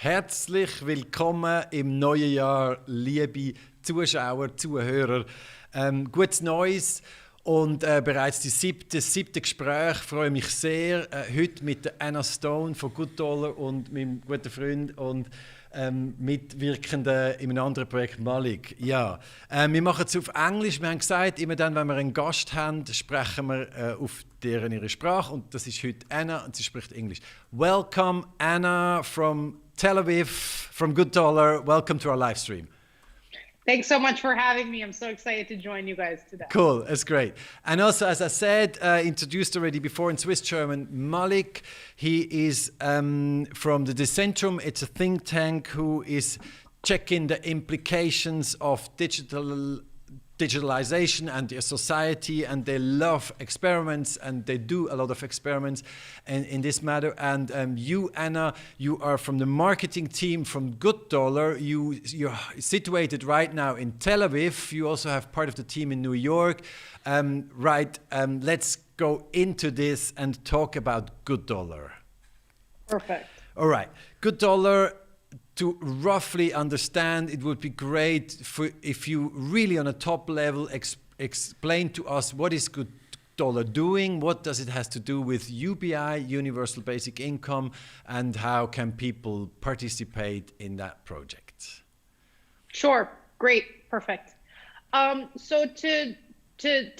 Herzlich willkommen im neuen Jahr, liebe Zuschauer, Zuhörer. Gutes Neues und bereits das siebte Gespräch. Ich freue mich sehr, heute mit der Stone von GoodDollar und meinem guten Freund und Mitwirkenden in einem anderen Projekt, Blick. Ja, wir machen es auf Englisch. Wir haben gesagt, immer dann, wenn wir einen Gast haben, sprechen wir auf ihre Sprache. Und das ist heute Anna und sie spricht Englisch. Welcome, Anna from Tel Aviv, from GoodDollar. Welcome to our live stream. Thanks so much for having me. I'm so excited to join you guys today. Cool, that's great. And also, as I said, introduced already before in Swiss German, Malik, he is from the Decentrum. It's a think tank who is checking the implications of digitalization and their society, and they love experiments, and they do a lot of experiments in this matter. And you, Anna, you are from the marketing team from GoodDollar. You're situated right now in Tel Aviv. You also have part of the team in New York. Let's go into this and talk about GoodDollar. Perfect. All right, GoodDollar. To roughly understand, it would be great if you really on a top level explain to us what is GoodDollar doing, what does it has to do with UBI, Universal Basic Income, and how can people participate in that project? Sure, great, perfect. So to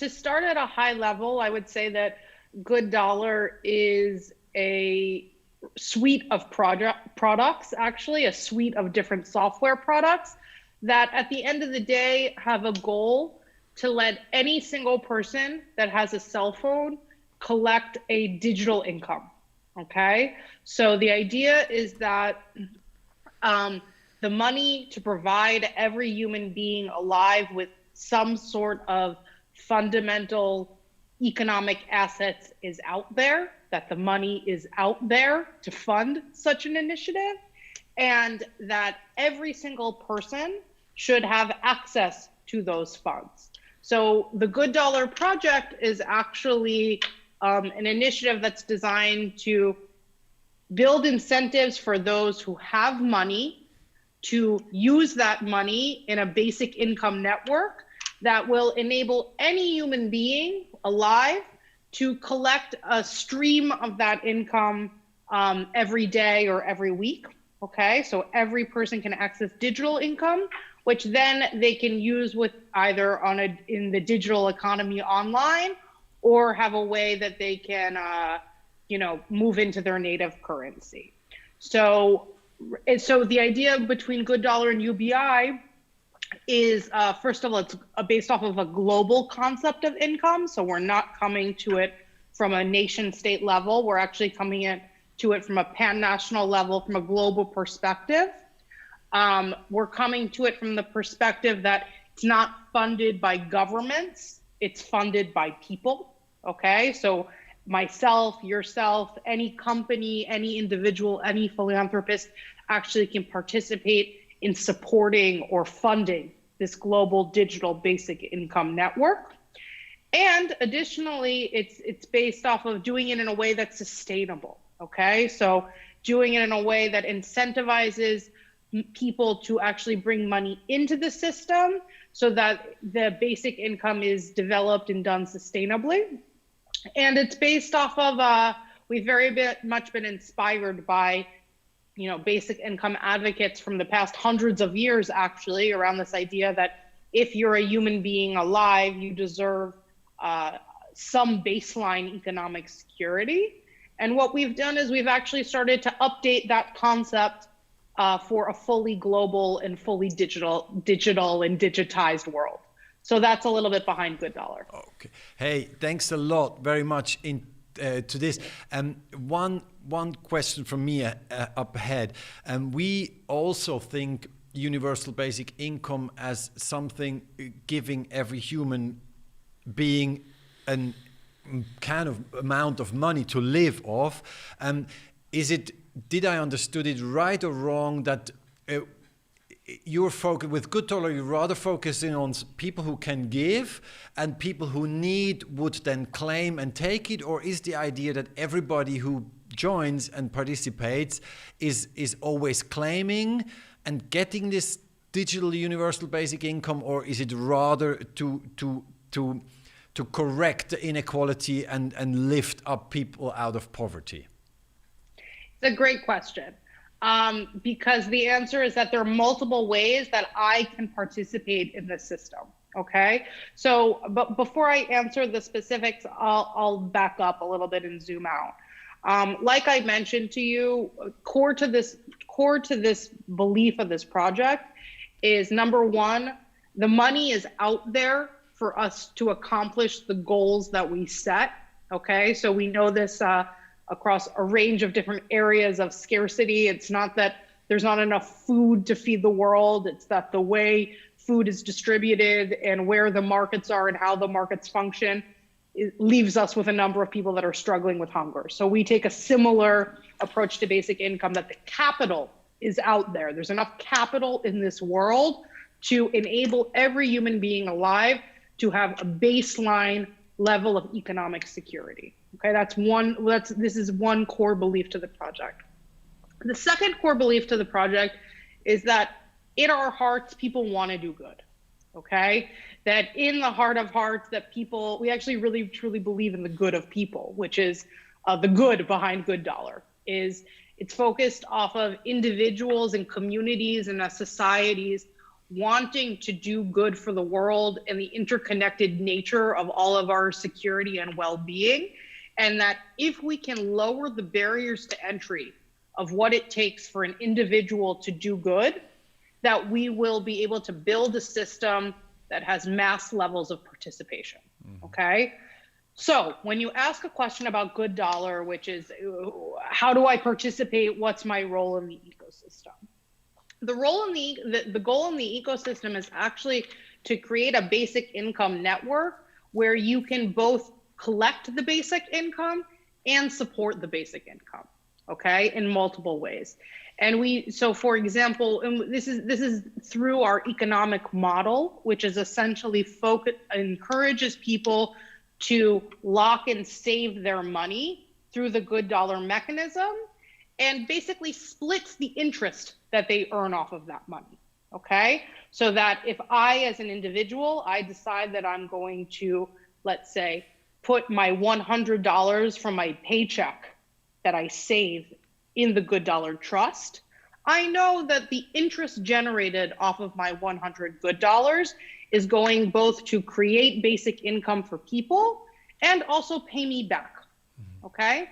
start at a high level, I would say that GoodDollar is a suite of products, actually a suite of different software products that at the end of the day have a goal to let any single person that has a cell phone collect a digital income. Okay, so the idea is that the money to provide every human being alive with some sort of fundamental economic assets is out there, that the money is out there to fund such an initiative, and that every single person should have access to those funds. So the GoodDollar project is actually an initiative that's designed to build incentives for those who have money to use that money in a basic income network that will enable any human being alive to collect a stream of that income every day or every week. Okay, so every person can access digital income, which then they can use with either in the digital economy online, or have a way that they can move into their native currency. So the idea between GoodDollar and UBI is first of all, it's based off of a global concept of income. So we're not coming to it from a nation state level. We're actually coming to it from a pan-national level, from a global perspective. We're coming to it from the perspective that it's not funded by governments, it's funded by people. Okay, so myself, yourself, any company, any individual, any philanthropist actually can participate in supporting or funding this global digital basic income network. And additionally, it's based off of doing it in a way that's sustainable, okay? So doing it in a way that incentivizes people to actually bring money into the system so that the basic income is developed and done sustainably. And it's based off of, we've very much been inspired by basic income advocates from the past hundreds of years, actually, around this idea that if you're a human being alive, you deserve some baseline economic security. And what we've done is we've actually started to update that concept for a fully global and fully digital and digitized world. So that's a little bit behind GoodDollar. Okay. Hey, thanks a lot very much to this. One question from me up ahead. We also think universal basic income as something giving every human being an kind of amount of money to live off. Did I understood it right or wrong that you're focused with GoodDollar, you're rather focusing on people who can give and people who need would then claim and take it? Or is the idea that everybody who joins and participates is always claiming and getting this digital universal basic income, or is it rather to correct the inequality and lift up people out of poverty? It's a great question, because the answer is that there are multiple ways that I can participate in this system. Okay, so but before I answer the specifics, I'll back up a little bit and zoom out. Like I mentioned to you, core to this belief of this project is, number one, the money is out there for us to accomplish the goals that we set. Okay, so we know this across a range of different areas of scarcity. It's not that there's not enough food to feed the world. It's that the way food is distributed and where the markets are and how the markets function, it leaves us with a number of people that are struggling with hunger. So we take a similar approach to basic income, that the capital is out there. There's enough capital in this world to enable every human being alive to have a baseline level of economic security. Okay, this is one core belief to the project. The second core belief to the project is that in our hearts, people want to do good. Okay, that in the heart of hearts, that we actually really truly believe in the good of people, which is the good behind GoodDollar. It's focused off of individuals and communities and societies wanting to do good for the world and the interconnected nature of all of our security and well-being. And that if we can lower the barriers to entry of what it takes for an individual to do good, that we will be able to build a system that has mass levels of participation. Okay? So when you ask a question about GoodDollar, which is how do I participate? What's my role in the ecosystem? The goal in the ecosystem is actually to create a basic income network where you can both collect the basic income and support the basic income, okay, in multiple ways. And so for example, and this is through our economic model, which is essentially encourages people to lock and save their money through the GoodDollar mechanism, and basically splits the interest that they earn off of that money. Okay, so that if I, as an individual, I decide that I'm going to, let's say, put my $100 from my paycheck that I save in the GoodDollar trust, I know that the interest generated off of my 100 GoodDollars is going both to create basic income for people and also pay me back. Okay,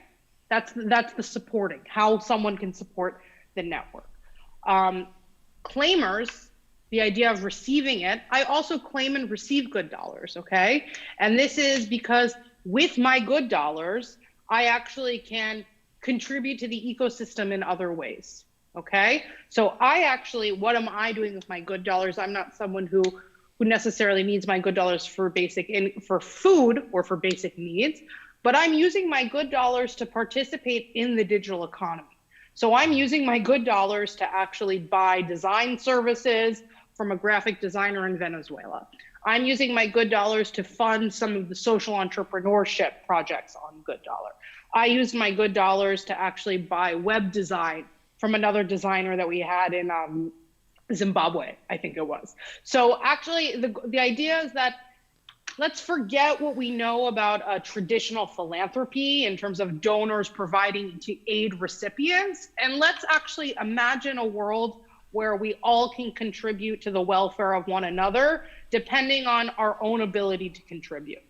that's the supporting, how someone can support the network. Claimers, the idea of receiving it, I also claim and receive GoodDollars, okay? And this is because with my GoodDollars, I actually can contribute to the ecosystem in other ways, okay? So what am I doing with my GoodDollars? I'm not someone who necessarily needs my GoodDollars for food or for basic needs, but I'm using my GoodDollars to participate in the digital economy. So I'm using my GoodDollars to actually buy design services from a graphic designer in Venezuela. I'm using my GoodDollars to fund some of the social entrepreneurship projects on GoodDollar. I used my GoodDollars to actually buy web design from another designer that we had in Zimbabwe, I think it was. So actually the idea is that let's forget what we know about traditional philanthropy in terms of donors providing to aid recipients, and let's actually imagine a world where we all can contribute to the welfare of one another, depending on our own ability to contribute.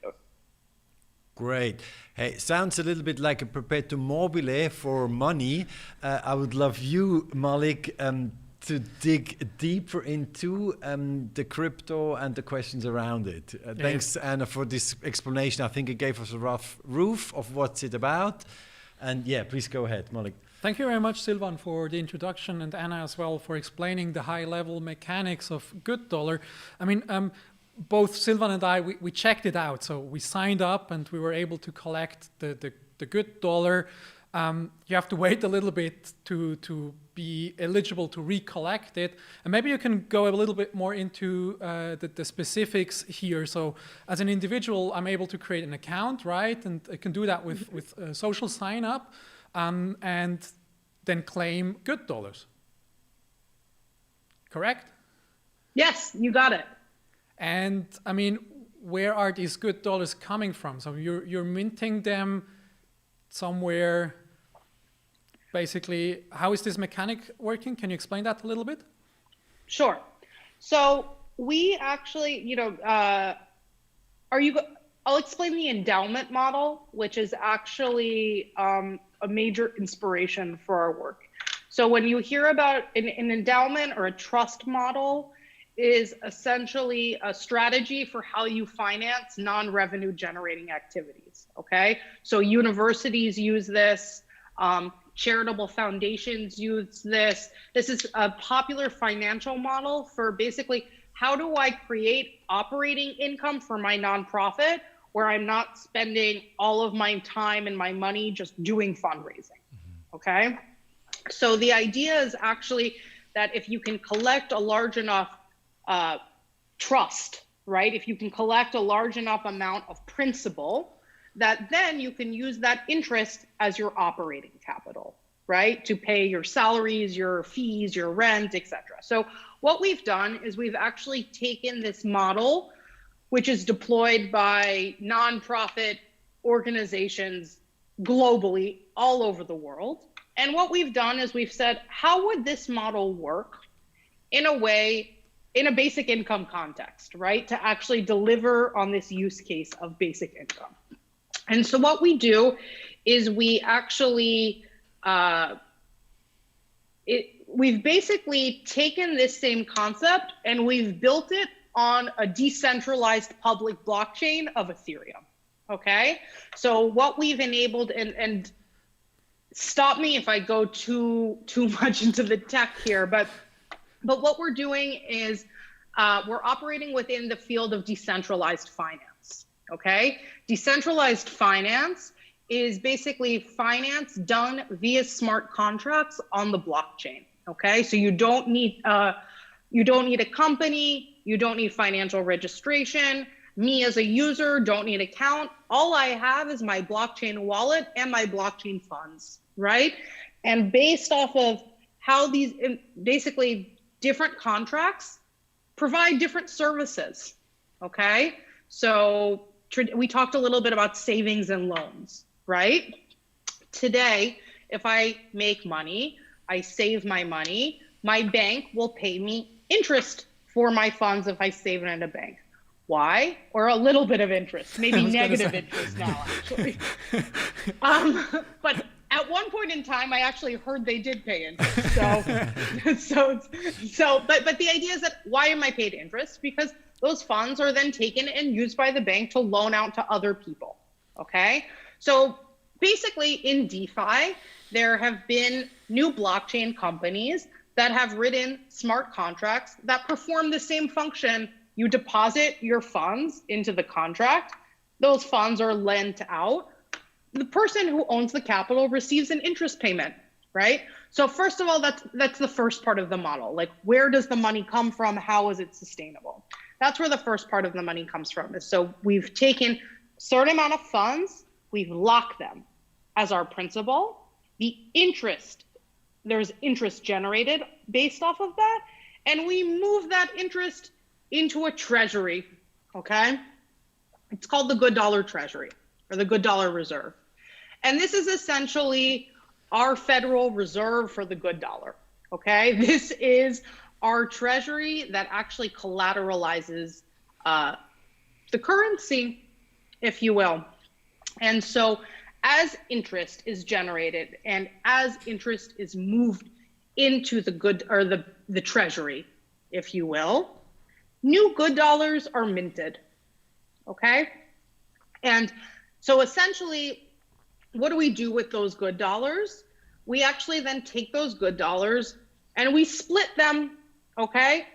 Great. Hey, sounds a little bit like a perpetuum mobile for money. I would love you, Malik, to dig deeper into the crypto and the questions around it. Thanks, Anna, for this explanation. I think it gave us a rough roof of what's it about. And yeah, please go ahead, Malik. Thank you very much, Silvan, for the introduction, and Anna as well for explaining the high-level mechanics of GoodDollar. I mean, both Silvan and I, we checked it out. So we signed up and we were able to collect the GoodDollar. You have to wait a little bit to be eligible to recollect it. And maybe you can go a little bit more into the specifics here. So as an individual, I'm able to create an account, right? And I can do that with social sign up. and then claim good dollars. Correct? Yes, you got it. And I mean, where are these good dollars coming from? So you're minting them somewhere. Basically, how is this mechanic working? Can you explain that a little bit? Sure. So we actually, I'll explain the endowment model, which is actually a major inspiration for our work. So when you hear about an endowment or a trust model, is essentially a strategy for how you finance non-revenue generating activities, okay? So universities use this, charitable foundations use this. This is a popular financial model for basically, how do I create operating income for my nonprofit where I'm not spending all of my time and my money just doing fundraising, okay? So the idea is actually that if you can collect a large enough trust, right? If you can collect a large enough amount of principal, that then you can use that interest as your operating capital, right? To pay your salaries, your fees, your rent, etc. So what we've done is we've actually taken this model, which is deployed by nonprofit organizations globally, all over the world. And what we've done is we've said, how would this model work in a way, in a basic income context, right? To actually deliver on this use case of basic income. And so what we do is we actually, we've basically taken this same concept and we've built it on a decentralized public blockchain of Ethereum, okay? So what we've enabled, and stop me if I go too much into the tech here, but what we're doing is we're operating within the field of decentralized finance, okay? Decentralized finance is basically finance done via smart contracts on the blockchain, okay? So you don't need a company, you don't need financial registration. Me as a user don't need an account. All I have is my blockchain wallet and my blockchain funds, right? And based off of how these, basically different contracts provide different services, okay? So we talked a little bit about savings and loans, right? Today, if I make money, I save my money, my bank will pay me interest for my funds if I save it in a bank. Why? Or a little bit of interest, maybe negative interest now, actually. But at one point in time, I actually heard they did pay interest. But the idea is that why am I paid interest? Because those funds are then taken and used by the bank to loan out to other people, okay? So basically in DeFi, there have been new blockchain companies that have written smart contracts that perform the same function. You deposit your funds into the contract, those funds are lent out. The person who owns the capital receives an interest payment, right? So first of all, that's the first part of the model. Like, where does the money come from? How is it sustainable? That's where the first part of the money comes from. Is so we've taken a certain amount of funds, we've locked them as our principal. The interest, there's interest generated based off of that, and we move that interest into a treasury, okay? It's called the good dollar treasury, or the good dollar reserve. And this is essentially our Federal Reserve for the good dollar, okay? This is our treasury that actually collateralizes the currency, if you will. And so as interest is generated and as interest is moved into the good, or the treasury, if you will, new good dollars are minted, okay? And so essentially, what do we do with those good dollars? We actually then take those good dollars and we split them, okay?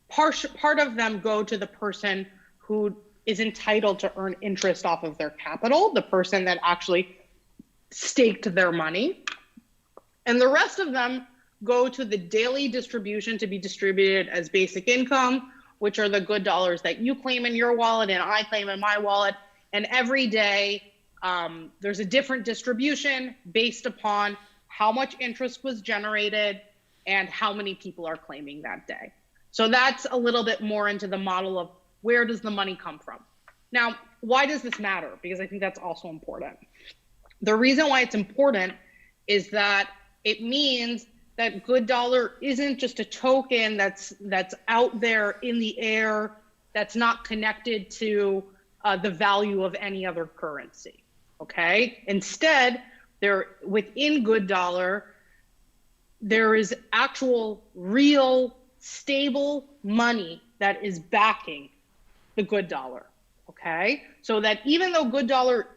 Part of them go to the person who is entitled to earn interest off of their capital, the person that actually staked their money. And the rest of them go to the daily distribution to be distributed as basic income, which are the good dollars that you claim in your wallet and I claim in my wallet. And every day, There's a different distribution based upon how much interest was generated and how many people are claiming that day. So that's a little bit more into the model of where does the money come from. Now, why does this matter? Because I think that's also important. The reason why it's important is that it means that good dollar isn't just a token that's out there in the air, that's not connected to the value of any other currency, okay? Instead, within good dollar, there is actual, real, stable money that is backing the good dollar, okay? So that even though good dollar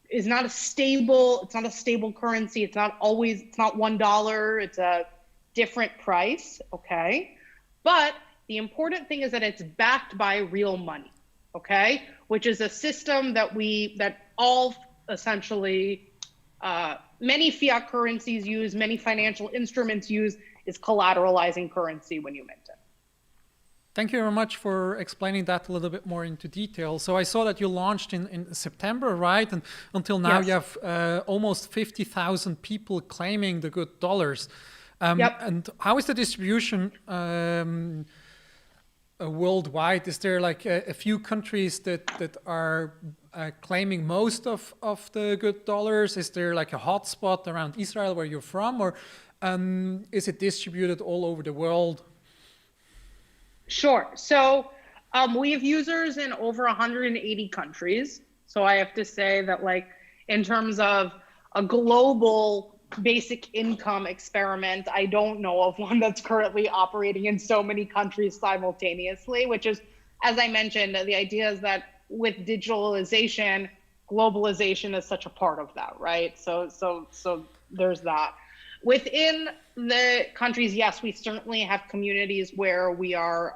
is not a stable currency, it's not $1, it's a different price, okay? But the important thing is that it's backed by real money, okay? Which is a system that all essentially, many fiat currencies use, many financial instruments use, is collateralizing currency when you mint it. Thank you very much for explaining that a little bit more into detail. So I saw that you launched in September, right? And until now, Yes. you have almost 50,000 people claiming the good dollars. Yep. And how is the distribution worldwide? Is there like a few countries that are claiming most of the good dollars? Is there like a hotspot around Israel where you're from? Or is it distributed all over the world? Sure. So we have users in over 180 countries. So I have to say that, like, in terms of a global basic income experiment, I don't know of one that's currently operating in so many countries simultaneously, which is, as I mentioned, the idea is that with digitalization, globalization is such a part of that, right? So there's that. Within the countries, yes, we certainly have communities where we are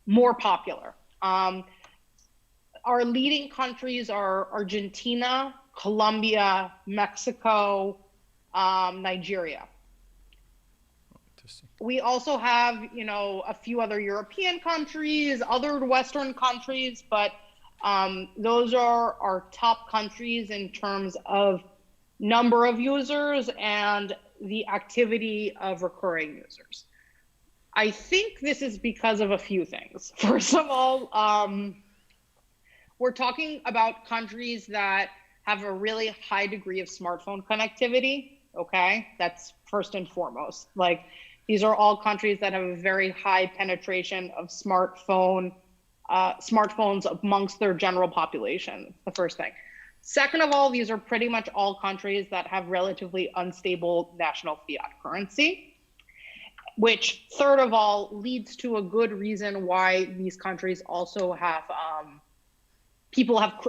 more popular. Our leading countries are Argentina, Colombia, Mexico, Nigeria. We also have, a few other European countries, other Western countries, but those are our top countries in terms of number of users and the activity of recurring users. I think this is because of a few things. First of all, we're talking about countries that have a really high degree of smartphone connectivity, okay? That's first and foremost. Like, these are all countries that have a very high penetration of smartphones amongst their general population, the first thing. Second of all, these are pretty much all countries that have relatively unstable national fiat currency, which, third of all, leads to a good reason why these countries also have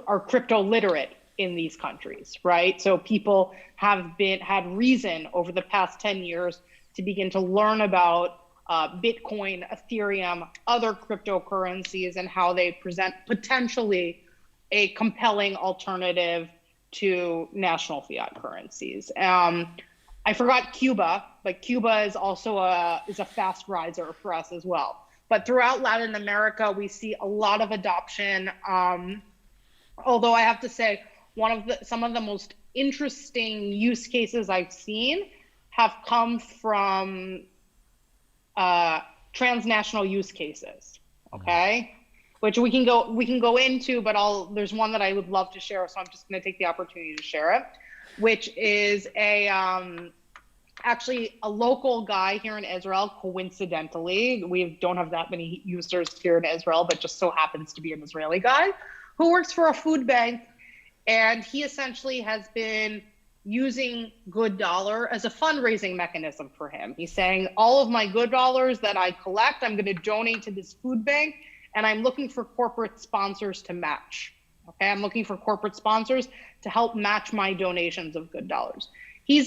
are crypto literate in these countries, right? So people have had reason over the past 10 years to begin to learn about Bitcoin, Ethereum, other cryptocurrencies, and how they present potentially a compelling alternative to national fiat currencies. I forgot Cuba, but Cuba is also a fast riser for us as well. But throughout Latin America, we see a lot of adoption. Although I have to say, some of the most interesting use cases I've seen have come from transnational use cases. Okay. Which we can go into, but there's one that I would love to share, so I'm just going to take the opportunity to share it, which is actually a local guy here in Israel. Coincidentally, we don't have that many users here in Israel, but just so happens to be an Israeli guy who works for a food bank, and he essentially has been using good dollar as a fundraising mechanism for him. He's saying, all of my good dollars that I collect, I'm going to donate to this food bank. And I'm looking for corporate sponsors to match. Okay, I'm looking for corporate sponsors to help match my donations of good dollars. He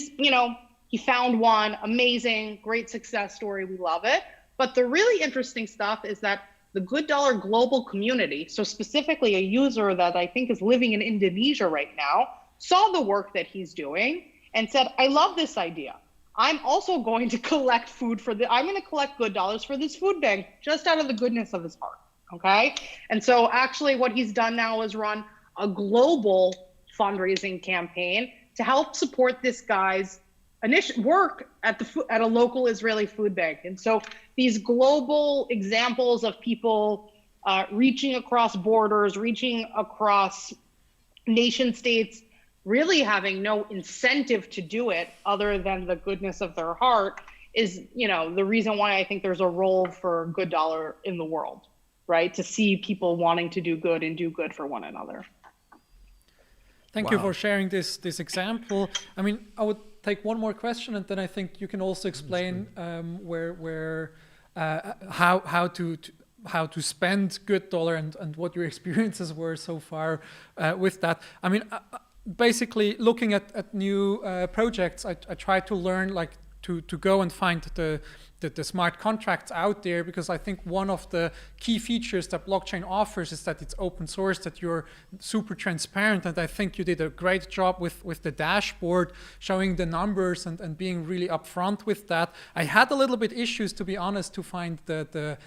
found one, amazing, great success story. We love it. But the really interesting stuff is that the good dollar global community, so specifically a user that I think is living in Indonesia right now, saw the work that he's doing and said, I love this idea. I'm also going to collect I'm going to collect good dollars for this food bank just out of the goodness of his heart. Okay. And so actually what he's done now is run a global fundraising campaign to help support this guy's work at a local Israeli food bank. And so these global examples of people reaching across borders, reaching across nation states, really having no incentive to do it other than the goodness of their heart is, the reason why I think there's a role for good dollar in the world, right? To see people wanting to do good and do good for one another. Thank you for sharing this example. I mean, I would take one more question, and then I think you can also explain how to spend good dollar and what your experiences were so far with that. I mean, basically looking at new projects, I try to learn to go and find the smart contracts out there, because I think one of the key features that blockchain offers is that it's open source, that you're super transparent, and I think you did a great job with the dashboard, showing the numbers and being really upfront with that. I had a little bit issues, to be honest, to find the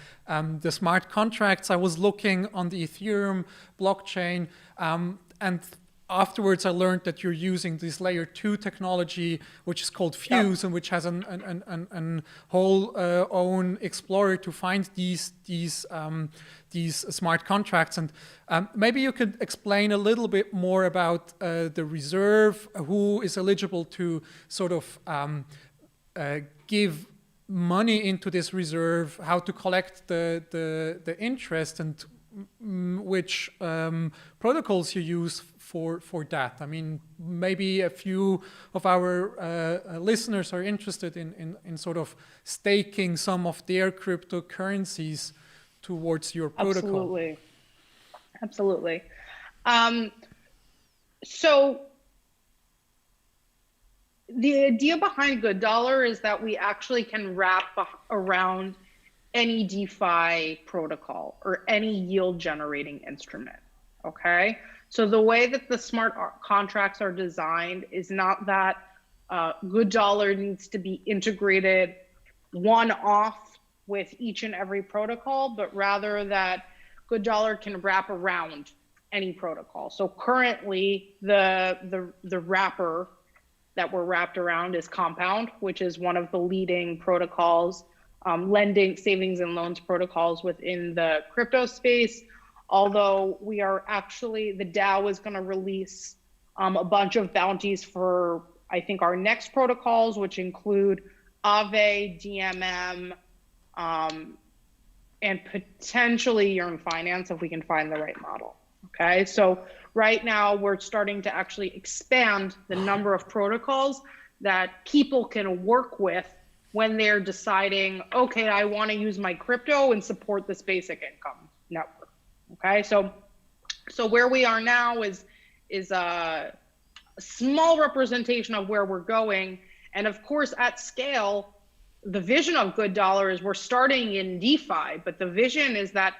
smart contracts. I was looking on the Ethereum blockchain, and afterwards, I learned that you're using this layer 2 technology, which is called Fuse, and which has an whole own explorer to find these smart contracts. And maybe you could explain a little bit more about the reserve, who is eligible to sort of give money into this reserve, how to collect the interest, and which protocols you use for that. I mean, maybe a few of our listeners are interested in sort of staking some of their cryptocurrencies towards your protocol. Absolutely. So the idea behind good dollar is that we actually can wrap around any DeFi protocol or any yield generating instrument, okay? So the way that the smart contracts are designed is not that good dollar needs to be integrated one-off with each and every protocol, but rather that good dollar can wrap around any protocol. So currently the wrapper that we're wrapped around is Compound, which is one of the leading protocols, lending, savings and loans protocols within the crypto space. Although we are actually, the DAO is going to release a bunch of bounties for, I think, our next protocols, which include Aave, DMM, and potentially Yearn Finance if we can find the right model. Okay, so right now we're starting to actually expand the number of protocols that people can work with when they're deciding, okay, I want to use my crypto and support this basic income network. Okay, so where we are now is a small representation of where we're going, and of course at scale, the vision of good dollar is we're starting in DeFi, but the vision is that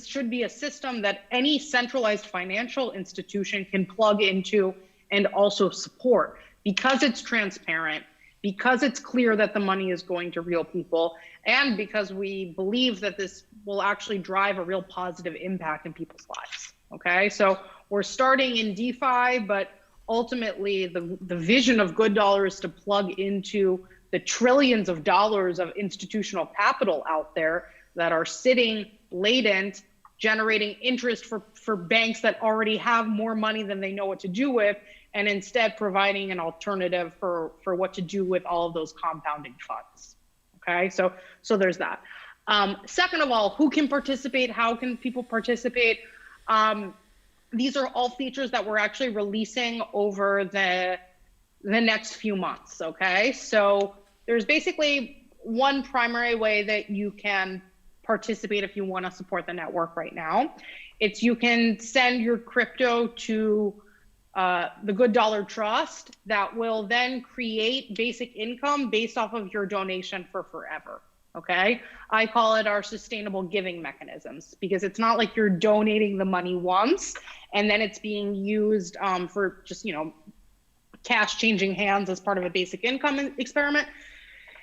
should be a system that any centralized financial institution can plug into and also support, because it's transparent, because it's clear that the money is going to real people, and because we believe that this will actually drive a real positive impact in people's lives. Okay, so we're starting in DeFi, but ultimately the vision of good dollar is to plug into the trillions of dollars of institutional capital out there that are sitting latent, generating interest for banks that already have more money than they know what to do with, and instead providing an alternative for what to do with all of those compounding funds. Okay, so there's that. Second of all, who can participate? How can people participate? These are all features that we're actually releasing over the next few months. Okay, so there's basically one primary way that you can participate if you want to support the network right now. It's you can send your crypto to the Good Dollar Trust that will then create basic income based off of your donation for forever. Okay, I call it our sustainable giving mechanisms, because it's not like you're donating the money once and then it's being used for just, cash changing hands as part of a basic income experiment.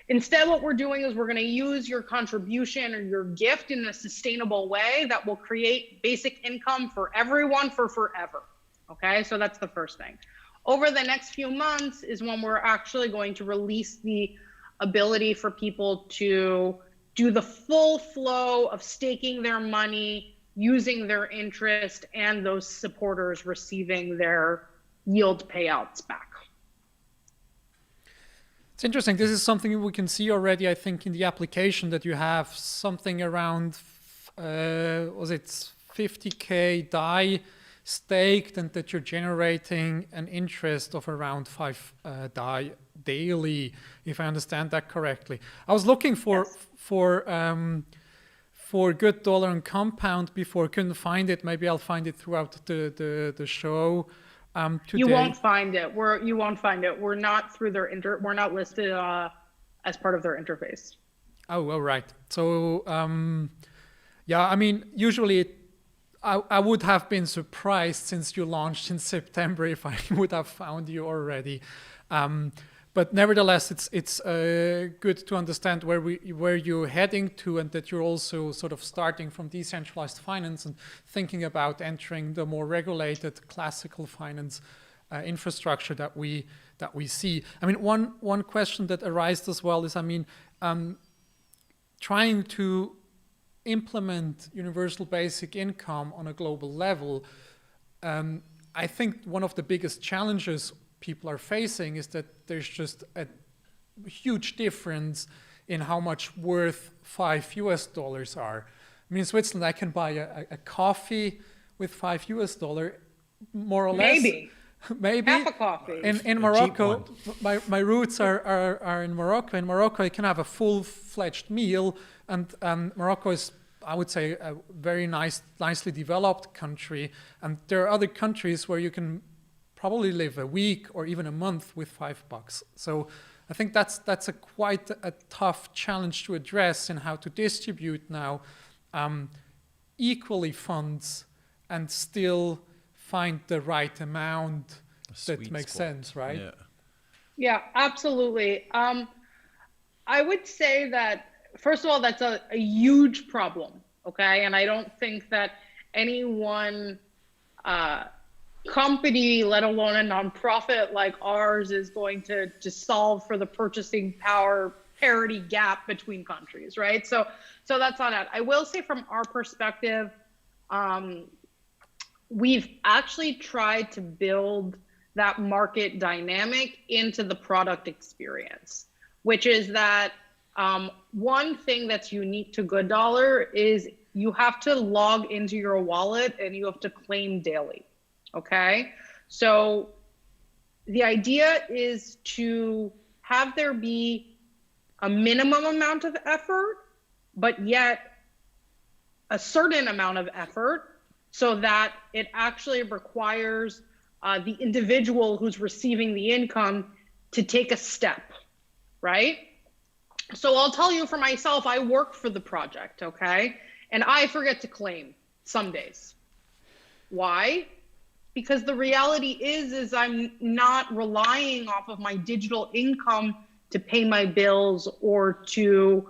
Instead, what we're doing is we're going to use your contribution or your gift in a sustainable way that will create basic income for everyone for forever. Okay, so that's the first thing. Over the next few months is when we're actually going to release the ability for people to do the full flow of staking their money, using their interest, and those supporters receiving their yield payouts back. It's interesting. This is something we can see already, I think, in the application that you have something around, was it 50K DAI staked, and that you're generating an interest of around 5 DAI daily, if I understand that correctly. I was looking for GoodDollar and Compound before, couldn't find it. Maybe I'll find it throughout the show. Today. You won't find it. You won't find it. We're not through their we're not listed as part of their interface. Oh, all right. So yeah, I mean, usually I would have been surprised since you launched in September if I would have found you already. But nevertheless, it's good to understand where you're heading to, and that you're also sort of starting from decentralized finance and thinking about entering the more regulated classical finance infrastructure that we see. I mean, one question that arises as well is, I mean, trying to implement universal basic income on a global level. I think one of the biggest challenges people are facing is that there's just a huge difference in how much worth $5 are. I mean, in Switzerland, I can buy a coffee with $5, more or less. Maybe half a coffee. In Morocco, my roots are in Morocco. In Morocco, I can have a full-fledged meal, and Morocco is, I would say, a very nicely developed country. And there are other countries where you can probably live a week or even a month with $5. So I think that's quite a tough challenge to address in how to distribute now equally funds and still find the right amount that makes sense, right? Yeah, absolutely. I would say that, first of all, that's a huge problem, okay? And I don't think that any one company, let alone a nonprofit like ours, is going to solve for the purchasing power parity gap between countries, right? So that's not it. I will say from our perspective, we've actually tried to build that market dynamic into the product experience, which is that one thing that's unique to GoodDollar is you have to log into your wallet and you have to claim daily. Okay, so the idea is to have there be a minimum amount of effort, but yet a certain amount of effort, so that it actually requires the individual who's receiving the income to take a step, right? So I'll tell you for myself, I work for the project, okay? And I forget to claim some days. Why? Because the reality is I'm not relying off of my digital income to pay my bills or to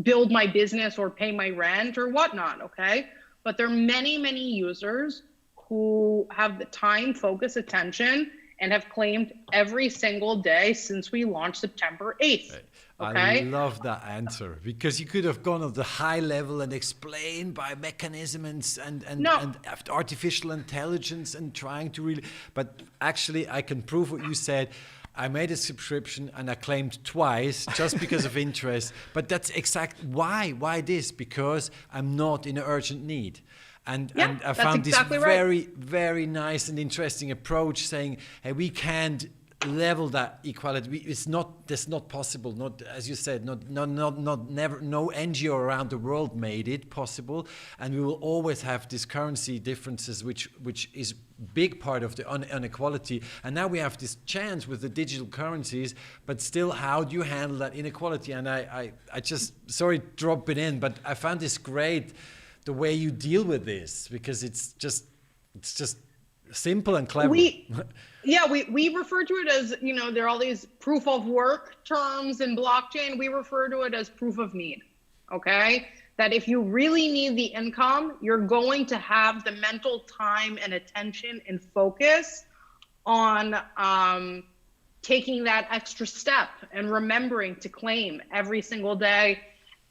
build my business or pay my rent or whatnot, okay? But there are many, many users who have the time, focus, attention, and have claimed every single day since we launched September 8th. Okay? I love that answer, because you could have gone at the high level and explained by mechanisms and artificial intelligence and trying to really, but actually I can prove what you said. I made a subscription and I claimed twice just because of interest, but that's why this? Because I'm not in an urgent need. And I found exactly this very, very nice and interesting approach, saying, hey, we can't level that equality. That's not possible. Not, as you said, never, no NGO around the world made it possible. And we will always have these currency differences, which is big part of the inequality. And now we have this chance with the digital currencies, but still, how do you handle that inequality? And I just, sorry, drop it in, but I found this great, the way you deal with this, because it's just Simple and clever. We refer to it as, there are all these proof of work terms in blockchain. We refer to it as proof of need. Okay? That if you really need the income, you're going to have the mental time and attention and focus on taking that extra step and remembering to claim every single day.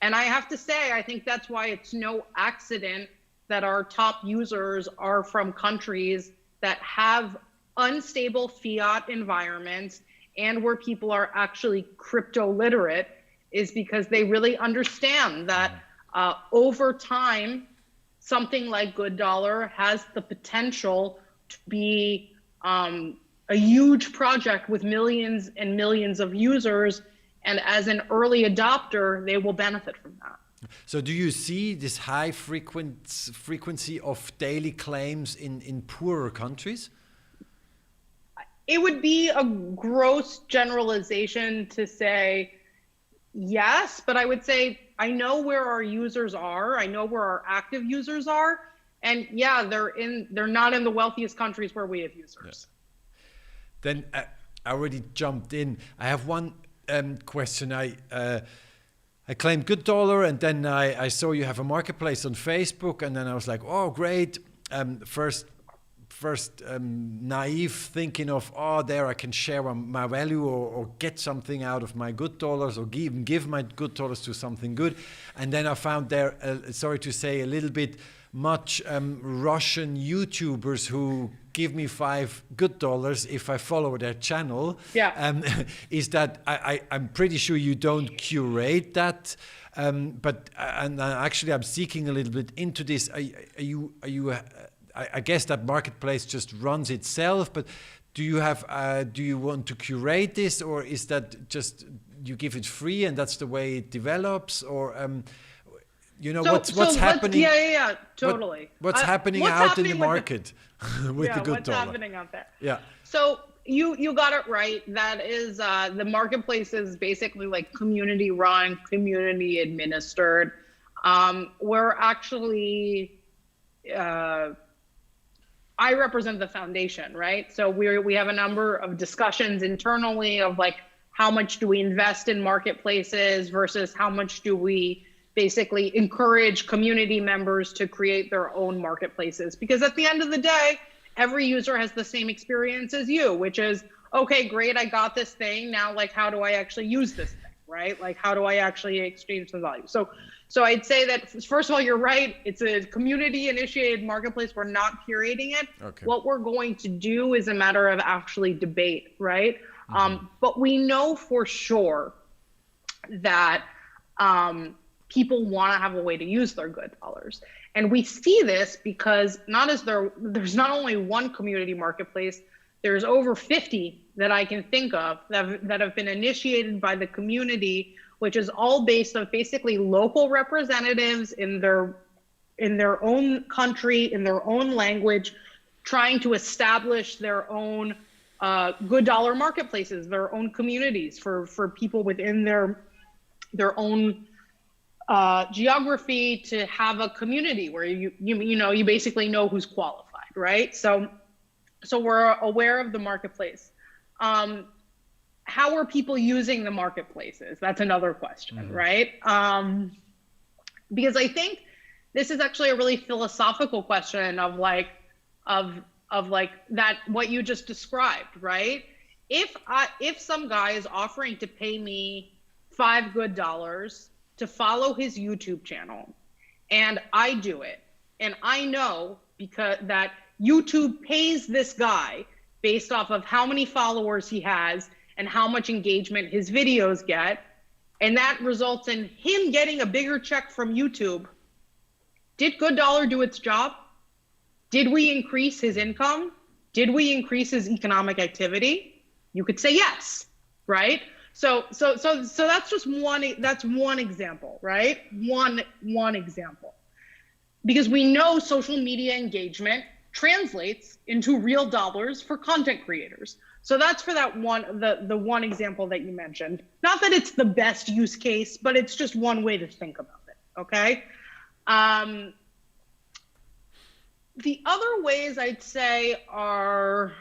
And I have to say, I think that's why it's no accident that our top users are from countries that have unstable fiat environments and where people are actually crypto literate, is because they really understand that over time, something like GoodDollar has the potential to be a huge project with millions and millions of users. And as an early adopter, they will benefit from that. So do you see this high frequency of daily claims in poorer countries? It would be a gross generalization to say yes, but I would say I know where our users are. I know where our active users are. And yeah, they're not in the wealthiest countries where we have users. Yeah. Then I already jumped in. I have one question. I claimed GoodDollar, and then I saw you have a marketplace on Facebook, and then I was like, oh, great. First naive thinking of, there I can share my value or get something out of my GoodDollars, or even give my GoodDollars to something good. And then I found there, sorry to say, a little bit much Russian YouTubers who give me $5 if I follow their channel. Yeah. Is that I'm pretty sure you don't curate that, but actually I'm seeking a little bit into this. Are you? I guess that marketplace just runs itself, but do you want to curate this, or is that just you give it free and that's the way it develops, or what's happening? Yeah, totally. What's happening out in the market with the GoodDollar? What's happening out there? Yeah. So you got it right. That is the marketplace is basically like community run, community administered. We're actually I represent the foundation, right? So we have a number of discussions internally of like, how much do we invest in marketplaces versus how much do we basically encourage community members to create their own marketplaces? Because at the end of the day, every user has the same experience as you, which is, okay, great, I got this thing. Now, like, how do I actually use this thing, right? Like, how do I actually exchange some value? So I'd say that, first of all, you're right. It's a community-initiated marketplace. We're not curating it. Okay. What we're going to do is a matter of actually debate, right? But we know for sure that people want to have a way to use their GoodDollars. And we see this because there's not only one community marketplace, there's over 50 that I can think of that have been initiated by the community, which is all based on basically local representatives in their own country, in their own language, trying to establish their own GoodDollar marketplaces, their own communities for people within their own geography, to have a community where you basically know who's qualified, right? So we're aware of the marketplace. How are people using the marketplaces? That's another question, right? Because I think this is actually a really philosophical question of that, what you just described, right? If some guy is offering to pay me $5 GoodDollars to follow his YouTube channel, and I do it, and I know because that YouTube pays this guy based off of how many followers he has and how much engagement his videos get, and that results in him getting a bigger check from YouTube. Did GoodDollar do its job? Did we increase his income? Did we increase his economic activity? You could say yes, right? So that's just one example, right? One example. Because we know social media engagement translates into real dollars for content creators. So that's for that the one example that you mentioned. Not that it's the best use case, but it's just one way to think about it, okay? The other ways I'd say are,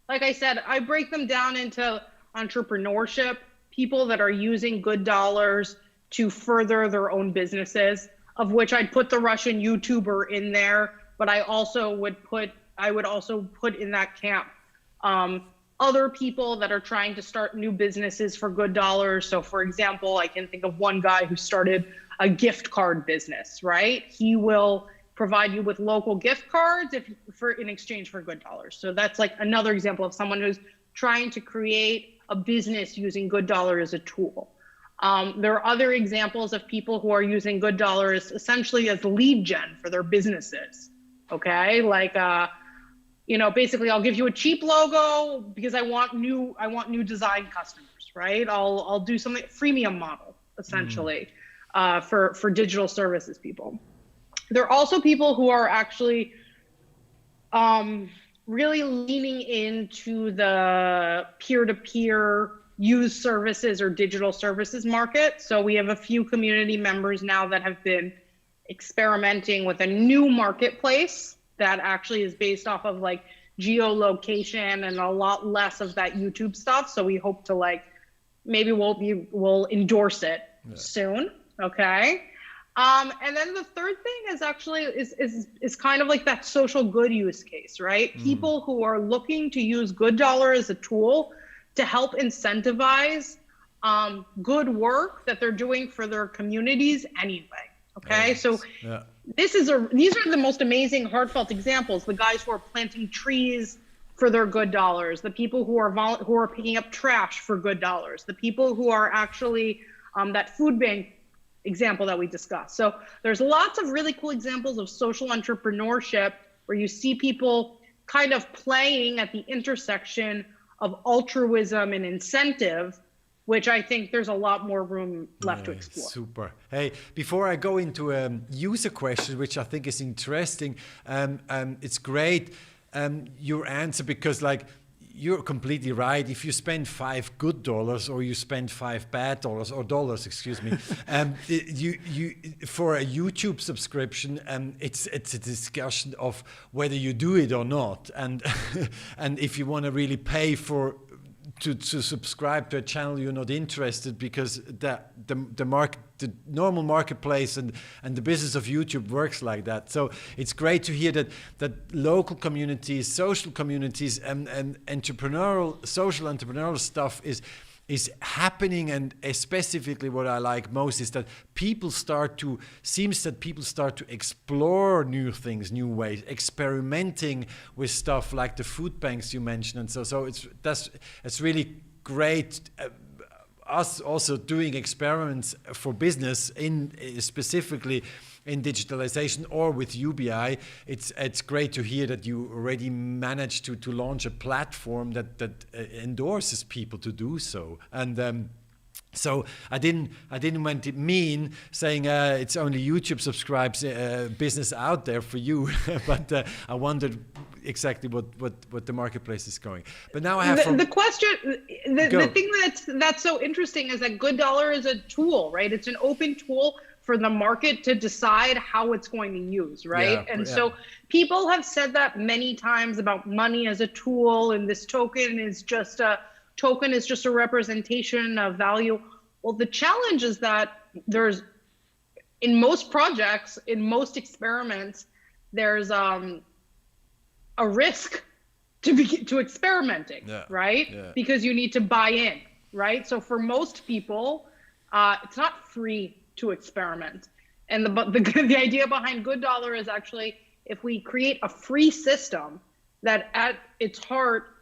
like I said, I break them down into entrepreneurship, people that are using good dollars to further their own businesses, of which I'd put the Russian YouTuber in there, but I would also put in that camp other people that are trying to start new businesses for good dollars. So for example, I can think of one guy who started a gift card business, right? He will provide you with local gift cards in exchange for good dollars. So that's like another example of someone who's trying to create a business using good dollar as a tool. There are other examples of people who are using good dollars essentially as lead gen for their businesses. Okay, like basically I'll give you a cheap logo because I want new design customers, right? I'll do something freemium model essentially for digital services people. There are also people who are actually really leaning into the peer-to-peer used services or digital services market. So we have a few community members now that have been experimenting with a new marketplace that actually is based off of like geolocation and a lot less of that YouTube stuff. So we hope to maybe we'll endorse it soon. Okay. And then the third thing is actually is kind of like that social good use case, right? People who are looking to use good dollar as a tool to help incentivize good work that they're doing for their communities anyway. Okay, so these are the most amazing, heartfelt examples. The guys who are planting trees for their good dollars, the people who are picking up trash for good dollars, the people who are actually that food bank example that we discussed. So there's lots of really cool examples of social entrepreneurship where you see people kind of playing at the intersection of altruism and incentive, which I think there's a lot more room left to explore. Super. Hey, before I go into a user question, which I think is interesting, it's great your answer, because you're completely right. If you spend $5 good dollars or you spend $5 bad dollars or dollars, excuse me, you for a YouTube subscription, it's a discussion of whether you do it or not, and and if you want to really pay to subscribe to a channel you're not interested, because the normal marketplace and the business of YouTube works like that. So it's great to hear that local communities, social communities, and social entrepreneurial stuff is happening. And specifically what I like most is that people start to explore new things, new ways, experimenting with stuff like the food banks you mentioned. And so it's really great. Us also doing experiments for business specifically in digitalization or with UBI. It's great to hear that you already managed to launch a platform that endorses people to do so. And so I didn't want to mean saying it's only YouTube subscribes business out there for you, but I wondered exactly what the marketplace is going. But now I have the question. The thing that's so interesting is that good dollar is a tool, right? It's an open tool for the market to decide how it's going to use, right? So people have said that many times about money as a tool, and this token is just a representation of value. Well, the challenge is that there's, in most projects, in most experiments, there's a risk to experimenting, right? Because you need to buy in, right? So for most people, it's not free to experiment. And the idea behind good dollar is actually, if we create a free system that at its heart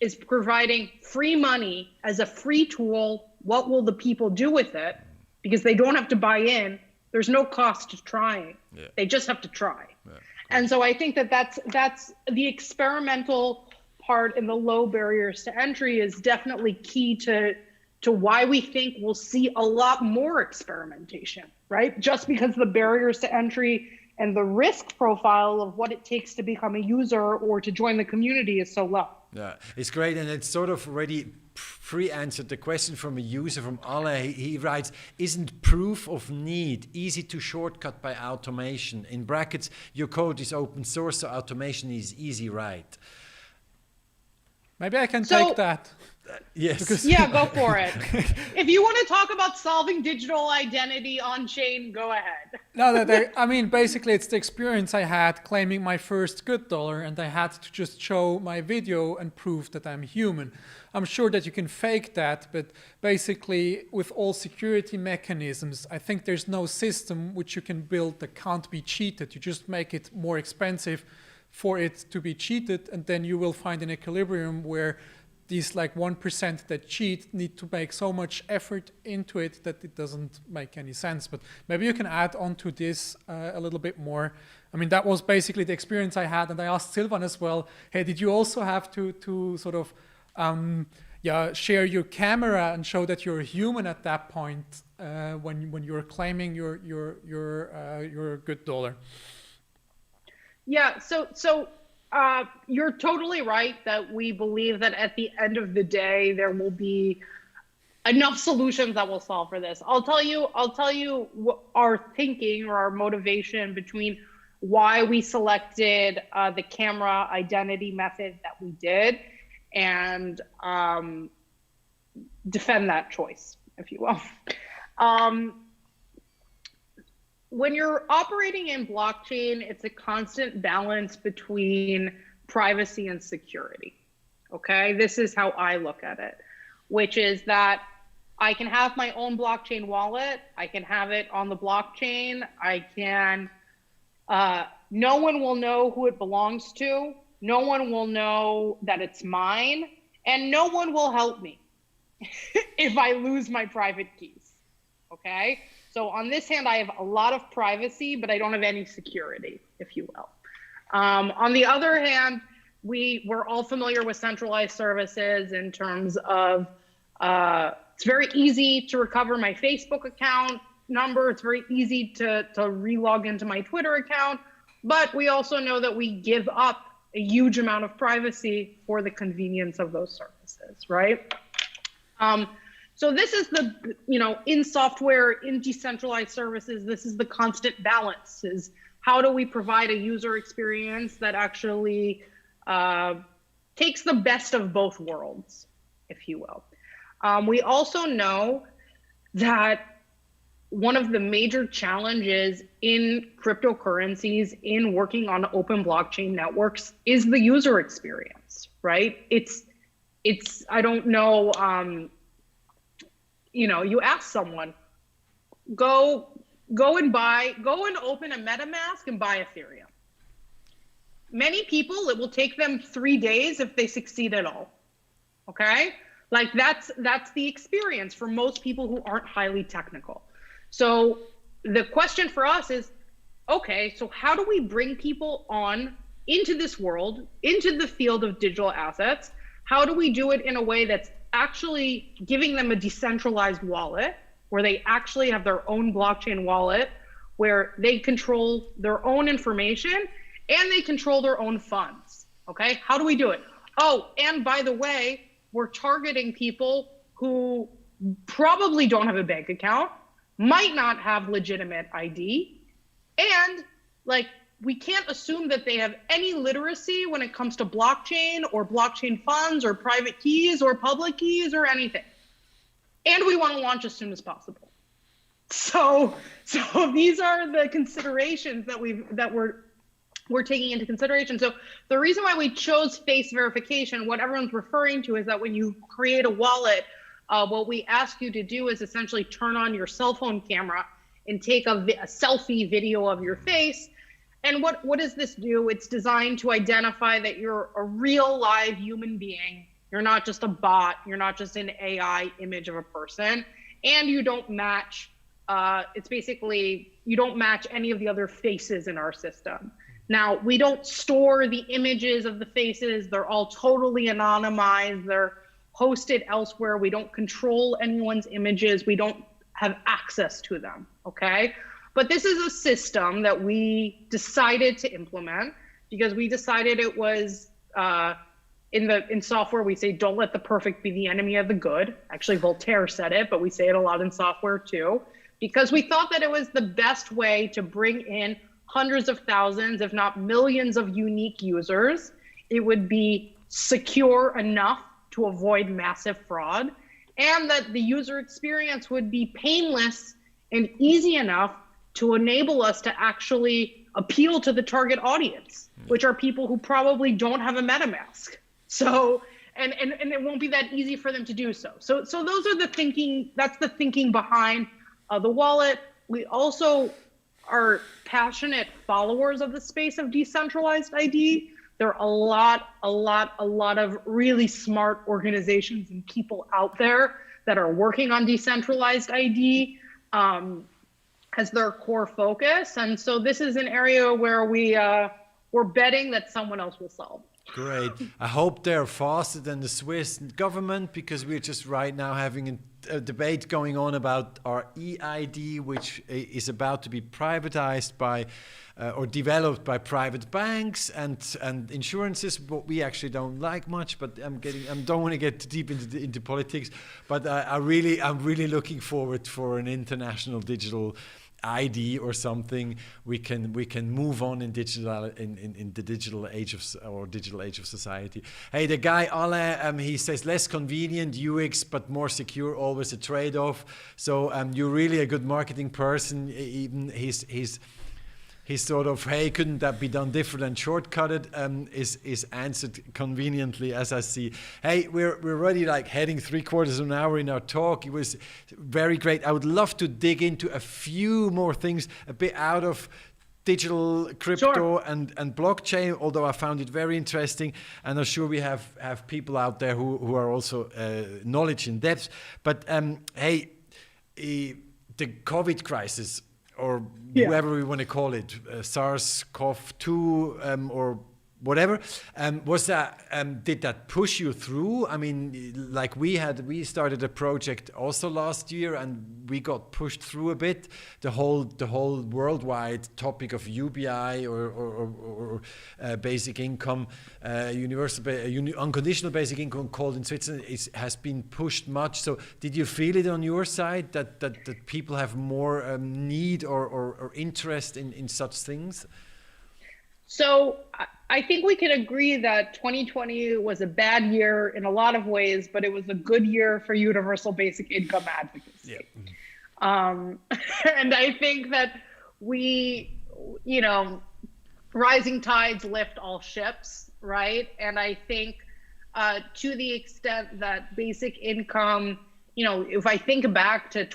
is providing free money as a free tool, what will the people do with it? Because they don't have to buy in. There's no cost to trying. They just have to try. And so I think that's the experimental part, and the low barriers to entry is definitely key to why we think we'll see a lot more experimentation, right? Just because the barriers to entry and the risk profile of what it takes to become a user or to join the community is so low. Yeah, it's great, and it's sort of already free answered the question from a user, from Ale. He writes, isn't proof of need easy to shortcut by automation? In brackets, your code is open source, so automation is easy, right? Maybe I can take that. Yes. Yeah, go for it. If you want to talk about solving digital identity on chain, go ahead. I mean, basically, it's the experience I had claiming my first $1, and I had to just show my video and prove that I'm human. I'm sure that you can fake that, but basically, with all security mechanisms, I think there's no system which you can build that can't be cheated. You just make it more expensive for it to be cheated, and then you will find an equilibrium where these like 1% that cheat need to make so much effort into it that it doesn't make any sense. But maybe you can add on to this a little bit more. I mean, that was basically the experience I had, and I asked Silvan as well, hey, did you also have to sort of share your camera and show that you're a human at that point when you're claiming your $1? Yeah, so you're totally right that we believe that at the end of the day, there will be enough solutions that will solve for this. I'll tell you what our thinking or our motivation between why we selected the camera identity method that we did, and defend that choice, if you will. When you're operating in blockchain, it's a constant balance between privacy and security. Okay, this is how I look at it, which is that I can have my own blockchain wallet. I can have it on the blockchain. I can, no one will know who it belongs to. No one will know that it's mine, and no one will help me if I lose my private keys. Okay. So on this hand, I have a lot of privacy, but I don't have any security, if you will. On the other hand, we're all familiar with centralized services in terms of it's very easy to recover my Facebook account number. It's very easy to re-log into my Twitter account. But we also know that we give up a huge amount of privacy for the convenience of those services, right? So this is the, in software, in decentralized services, this is the constant balance, is how do we provide a user experience that actually takes the best of both worlds, if you will. We also know that one of the major challenges in cryptocurrencies, in working on open blockchain networks, is the user experience, right? It's I don't know, you ask someone, go and open a MetaMask and buy Ethereum. Many people, it will take them 3 days if they succeed at all. Okay, like that's the experience for most people who aren't highly technical. So the question for us is, okay, so how do we bring people on into this world, into the field of digital assets? How do we do it in a way that's actually giving them a decentralized wallet, where they actually have their own blockchain wallet, where they control their own information and they control their own funds? Okay, how do we do it? Oh, and by the way, we're targeting people who probably don't have a bank account, might not have legitimate ID, and we can't assume that they have any literacy when it comes to blockchain or blockchain funds or private keys or public keys or anything. And we want to launch as soon as possible. So these are the considerations that we're taking into consideration. So the reason why we chose face verification, what everyone's referring to, is that when you create a wallet, what we ask you to do is essentially turn on your cell phone camera and take a selfie video of your face. And what does this do? It's designed to identify that you're a real live human being. You're not just a bot. You're not just an AI image of a person. And you don't match, it's basically, you don't match any of the other faces in our system. Now, we don't store the images of the faces. They're all totally anonymized. They're hosted elsewhere. We don't control anyone's images. We don't have access to them, okay? But this is a system that we decided to implement because we decided it was in software, we say, don't let the perfect be the enemy of the good. Actually, Voltaire said it, but we say it a lot in software too, because we thought that it was the best way to bring in hundreds of thousands, if not millions of unique users. It would be secure enough to avoid massive fraud, and that the user experience would be painless and easy enough to enable us to actually appeal to the target audience, which are people who probably don't have a MetaMask. So, and it won't be that easy for them to do so. So those are the thinking, that's the thinking behind the wallet. We also are passionate followers of the space of decentralized ID. There are a lot of really smart organizations and people out there that are working on decentralized ID as their core focus. And so this is an area where we're betting that someone else will solve. Great. I hope they're faster than the Swiss government, because we're just right now having a debate going on about our EID, which is about to be privatized by or developed by private banks and insurances, what we actually don't like much. But I don't want to get too deep into politics. But I'm really looking forward for an international digital ID or something. We can move on in the digital age of society. Hey, the guy Alain, he says less convenient UX but more secure, always a trade-off. So you're really a good marketing person. Even he's sort of, hey, couldn't that be done different and shortcutted? Is answered conveniently, as I see. Hey, we're already like heading 3/4 of an hour in our talk. It was very great. I would love to dig into a few more things, a bit out of digital crypto Sure. and blockchain, although I found it very interesting. And I'm sure we have people out there who are also knowledge in depth. But hey, the COVID crisis, or whoever we want to call it, SARS-CoV-2 or whatever, was that did that push you through? I mean, like we started a project also last year, and we got pushed through a bit. The whole worldwide topic of UBI or basic income, unconditional basic income, called in Switzerland, has been pushed much. So did you feel it on your side that people have more need or interest in such things? So I think we can agree that 2020 was a bad year in a lot of ways, but it was a good year for universal basic income advocacy. Yeah. And I think that rising tides lift all ships, right? And I think to the extent that basic income, if I think back to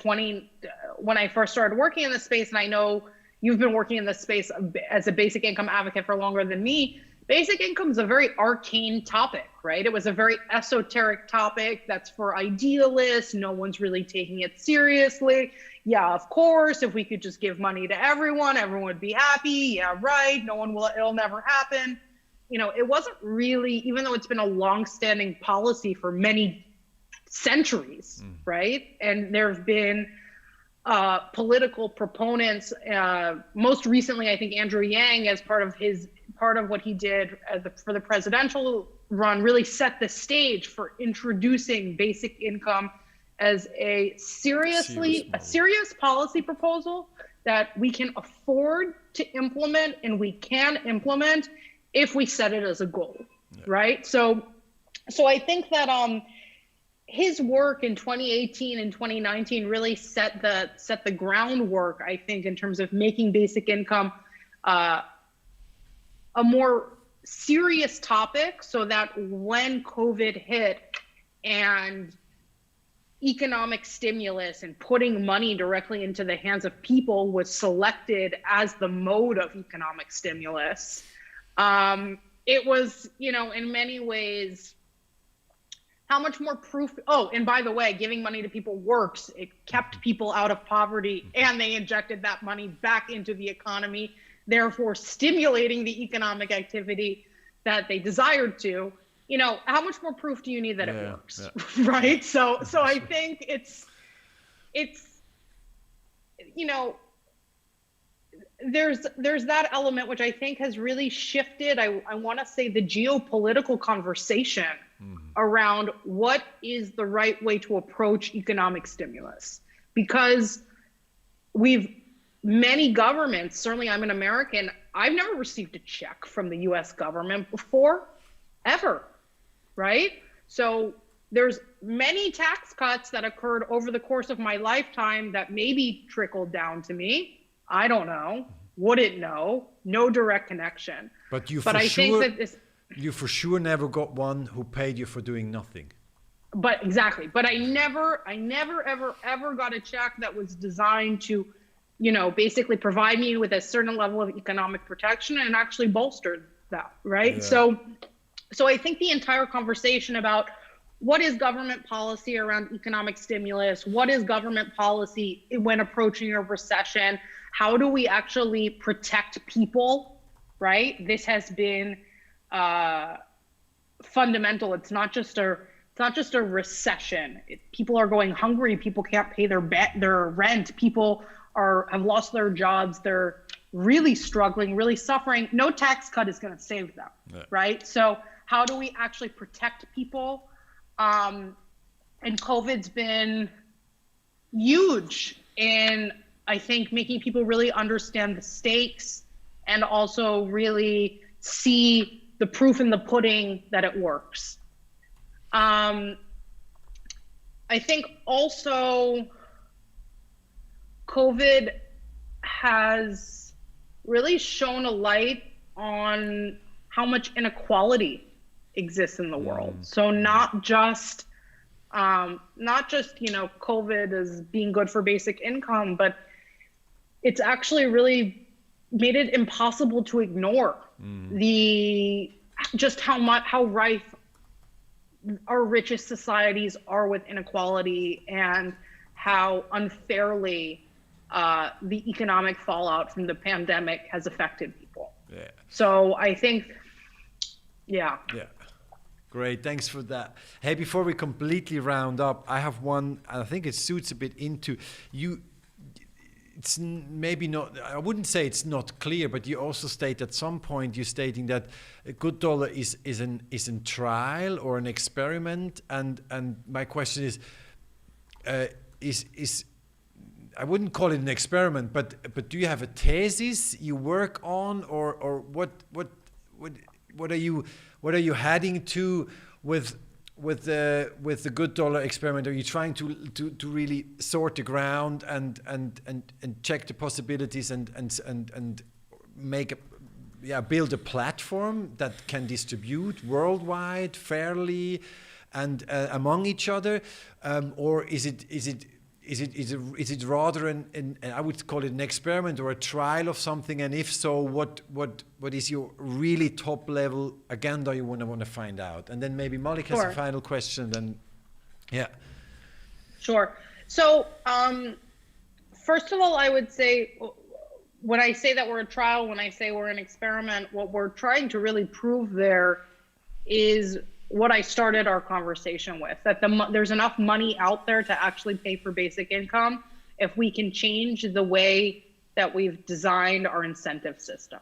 when I first started working in this space, and I know you've been working in this space as a basic income advocate for longer than me. Basic income is a very arcane topic, right? It was a very esoteric topic that's for idealists. No one's really taking it seriously. Yeah, of course, if we could just give money to everyone would be happy. Yeah, right. It'll never happen. It wasn't really, even though it's been a long-standing policy for many centuries, right? And there have been political proponents. Most recently, I think Andrew Yang, as part of what he did for the presidential run, really set the stage for introducing basic income as a serious policy proposal that we can afford to implement, and we can implement if we set it as a goal, right? So I think that his work in 2018 and 2019 really set the groundwork, I think, in terms of making basic income a more serious topic, so that when COVID hit and economic stimulus and putting money directly into the hands of people was selected as the mode of economic stimulus, it was, in many ways, how much more proof? Oh, and by the way, giving money to people works. It kept people out of poverty, and they injected that money back into the economy, therefore stimulating the economic activity that they desired to. How much more proof do you need that it works, right? So I think it's there's that element which I think has really shifted. I want to say the geopolitical conversation around what is the right way to approach economic stimulus, because many governments, certainly I'm an American, I've never received a check from the US government before, ever, right? So there's many tax cuts that occurred over the course of my lifetime that maybe trickled down to me. I don't know, wouldn't know, no direct connection. But you for sure never got one who paid you for doing nothing. But exactly. But I never ever got a check that was designed to, basically provide me with a certain level of economic protection and actually bolstered that, right? Yeah. So I think the entire conversation about what is government policy around economic stimulus, what is government policy when approaching a recession, how do we actually protect people, right? This has been fundamental. It's not just a recession. People are going hungry. People can't pay their rent. People have lost their jobs. They're really struggling, really suffering. No tax cut is going to save them, right? So how do we actually protect people? And COVID's been huge in, I think, making people really understand the stakes and also really see the proof in the pudding that it works. I think also COVID has really shone a light on how much inequality exists in the world. So not just COVID as being good for basic income, but it's actually really made it impossible to ignore how rife our richest societies are with inequality and how unfairly the economic fallout from the pandemic has affected people. Yeah. So I think, yeah. Great, thanks for that. Hey, before we completely round up, I have one, I think it suits a bit into you. It's maybe not, I wouldn't say it's not clear, but you also state at some point, you're stating that GoodDollar is a trial or an experiment. And my question is I wouldn't call it an experiment, but do you have a thesis you work on, or what are you heading to with the GoodDollar experiment? Are you trying to really sort the ground and check the possibilities and build a platform that can distribute worldwide fairly and among each other, or is it rather I would call it an experiment or a trial of something? And if so, what is your really top level agenda you want to find out? And then maybe Malik has a final question. Then, yeah. Sure. So first of all, I would say when I say that we're a trial, when I say we're an experiment, what we're trying to really prove there is what I started our conversation with, that there's enough money out there to actually pay for basic income if we can change the way that we've designed our incentive system,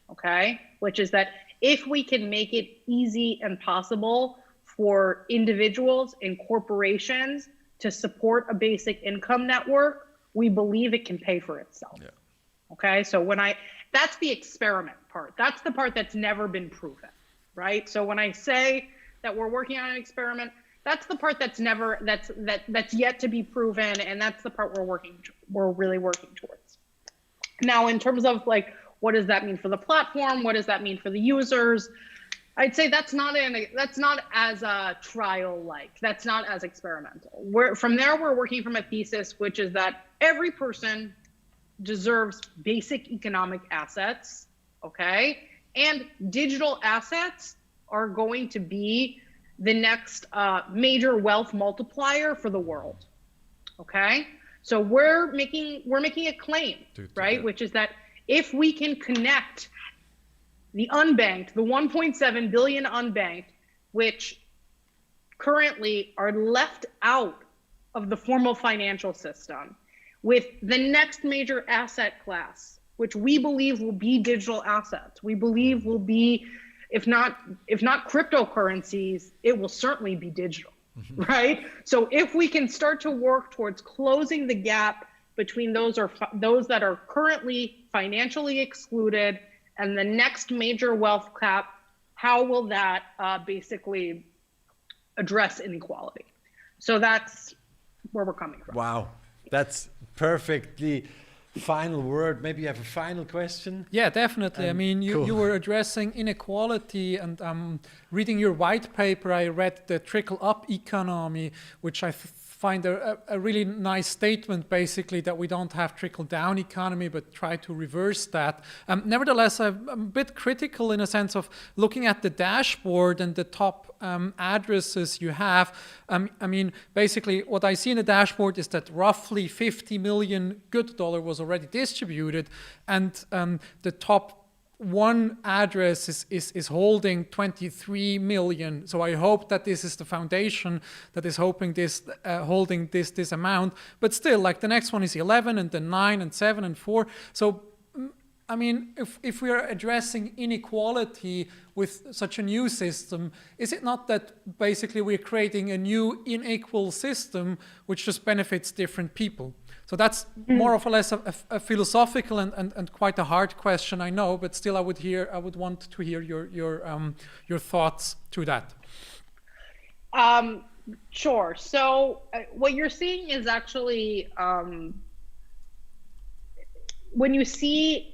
okay? Which is that if we can make it easy and possible for individuals and corporations to support a basic income network, we believe it can pay for itself, okay? So that's the experiment part. That's the part that's never been proven, right? So when I say that we're working on an experiment, that's the part that's yet to be proven, and that's the part we're really working towards. Now, in terms of like, what does that mean for the platform? What does that mean for the users? I'd say that's not as a trial-like. That's not as experimental. From there, we're working from a thesis, which is that every person deserves basic economic assets, okay? And digital assets are going to be the next major wealth multiplier for the world, okay? So we're making a claim, right? Which is that if we can connect the unbanked, the 1.7 billion unbanked, which currently are left out of the formal financial system, with the next major asset class, which we believe will be digital assets. We believe will be, if not cryptocurrencies, it will certainly be digital, right? So if we can start to work towards closing the gap between those that are currently financially excluded and the next major wealth cap, how will that basically address inequality? So that's where we're coming from. Wow, that's perfectly final word. Maybe you have a final question? Yeah, definitely. I mean, you were addressing inequality, and reading your white paper, I read the trickle-up economy, which I find a really nice statement, basically, that we don't have trickle-down economy, but try to reverse that. Nevertheless, I'm a bit critical in a sense of looking at the dashboard and the top addresses you have. I mean, basically, what I see in the dashboard is that roughly 50 million $good was already distributed, and the top one address is holding 23 million. So I hope that this is the foundation that is holding this amount. But still, like the next one is 11, and then 9 and 7 and 4. So I mean, if we are addressing inequality with such a new system, is it not that basically we're creating a new unequal system which just benefits different people? So that's more or less a philosophical and quite a hard question, I know, but still I would want to hear your thoughts to that. Sure. So what you're seeing is actually when you see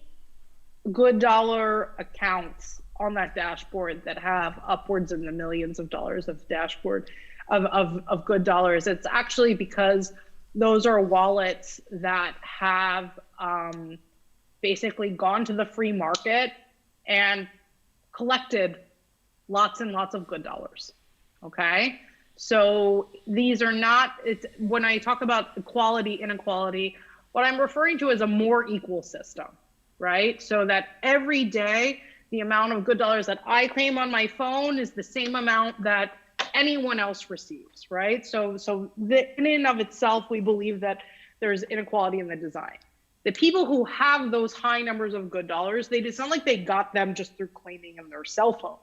$good accounts on that dashboard that have upwards in the millions of dollars of dashboard of $good, it's actually because those are wallets that have basically gone to the free market and collected lots and lots of $good. Okay, so these are not. When I talk about equality, inequality, what I'm referring to is a more equal system, right? So that every day the amount of $good that I claim on my phone is the same amount that anyone else receives, right? So in and of itself, we believe that there's inequality in the design. The people who have those high numbers of $good, it's not like they got them just through claiming on their cell phone.